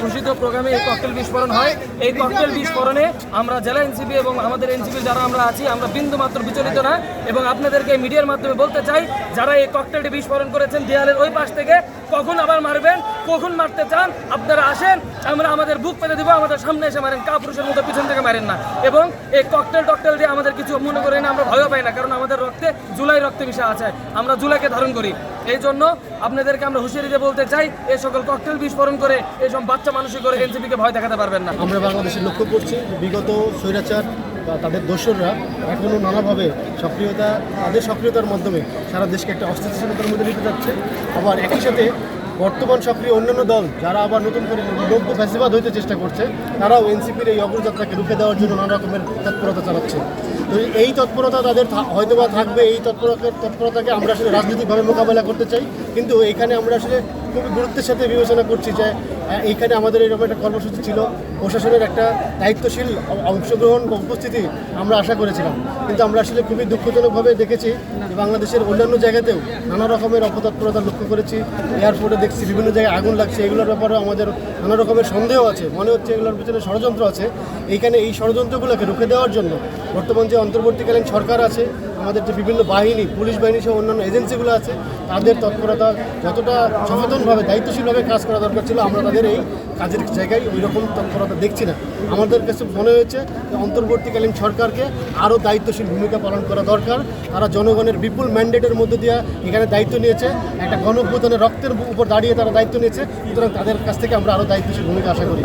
ঘোষিত প্রোগ্রামে এই ককটেল বিস্ফোরণ হয়। এই ককটেল বিস্ফোরণে আমরা জেলা এনসিপি এবং আমাদের এনসিপি যারা আমরা আছি আমরা বিন্দু মাত্র বিচলিত না, এবং আপনাদেরকে মিডিয়ার মাধ্যমে বলতে চাই যারা এই ককটেলটি বিস্ফোরণ করেছেন দেয়ালের ওই পাশ থেকে কখন আবার মারবেন, কখন মারতে চান আপনারা আসেন, আমরা আমাদের বুক পেতে দিব, আমাদের সামনে এসে মারেন, কাপুরুষের মতো পিছন থেকে মারেন না। এবং এই ককটেল দিয়ে আমাদের কিছু মনে করি না, আমরা ভয়ও পাই না, কারণ আমাদের রক্তে জুলাই রক্তে মিশে আছে, আমরা জুলাইকে ধারণ করি। এই জন্য আপনাদেরকে আমরা হুঁশিয়ারি দিয়ে বলতে চাই এই সকল ককটেল বিস্ফোরণ করে এইসব বাচ্চা মানুষই করে এনসিপিকে ভয় দেখাতে পারবেন না। আমরা বাংলাদেশে লক্ষ্য করছি বিগত স্বৈরাচার বা তাদের দোসররা এখনও নানাভাবে তাদের সক্রিয়তার মাধ্যমে সারা দেশকে একটা অস্থিতিশীলতার মধ্যে নিতে যাচ্ছে। আবার একই সাথে বর্তমান সক্রিয় অন্যান্য দল যারা আবার নতুন করে নব্য ফ্যাসিবাদ হইতে চেষ্টা করছে, তারাও এনসিপির এই অগ্রযাত্রাকে রুখে দেওয়ার জন্য নানা রকমের তৎপরতা চালাচ্ছে। তো এই তৎপরতা তাদের হয়তোবা থাকবে, এই তৎপরতাকে আমরা আসলে রাজনৈতিকভাবে মোকাবেলা করতে চাই, কিন্তু এইখানে আমরা আসলে খুবই গুরুত্বের সাথে বিবেচনা করছি যে এইখানে আমাদের এরকম একটা কর্মসূচি ছিল, প্রশাসনের একটা দায়িত্বশীল অংশগ্রহণ বা উপস্থিতি আমরা আশা করেছিলাম, কিন্তু আমরা আসলে খুবই দুঃখজনকভাবে দেখেছি যে বাংলাদেশের অন্যান্য জায়গাতেও নানা রকমের অপতৎপরতা লক্ষ্য করেছি। এয়ারপোর্টে দেখছি বিভিন্ন জায়গায় আগুন লাগছে, এগুলোর ব্যাপারে আমাদের নানা রকমের সন্দেহ আছে, মনে হচ্ছে এগুলোর পিছনে ষড়যন্ত্র আছে। এইখানে এই ষড়যন্ত্রগুলোকে রুখে দেওয়ার জন্য বর্তমান যে অন্তর্বর্তীকালীন সরকার আছে, আমাদের যে বিভিন্ন বাহিনী, পুলিশ বাহিনী সহ অন্যান্য এজেন্সিগুলো আছে, তাদের তৎপরতা যতটা সচেতনভাবে দায়িত্বশীলভাবে কাজ করা দরকার ছিল, আমরা তাদের এই কাজের জায়গায় ওই রকম তৎপরতা দেখছি না। আমাদের কাছে মনে হয়েছে যে অন্তর্বর্তীকালীন সরকারকে আরও দায়িত্বশীল ভূমিকা পালন করা দরকার। তারা জনগণের বিপুল ম্যান্ডেটের মধ্যে দিয়ে এখানে দায়িত্ব নিয়েছে, একটা গণঅভ্যুত্থানের রক্তের উপর দাঁড়িয়ে তারা দায়িত্ব নিয়েছে, সুতরাং তাদের কাছ থেকে আমরা আরও দায়িত্বশীল ভূমিকা আশা করি।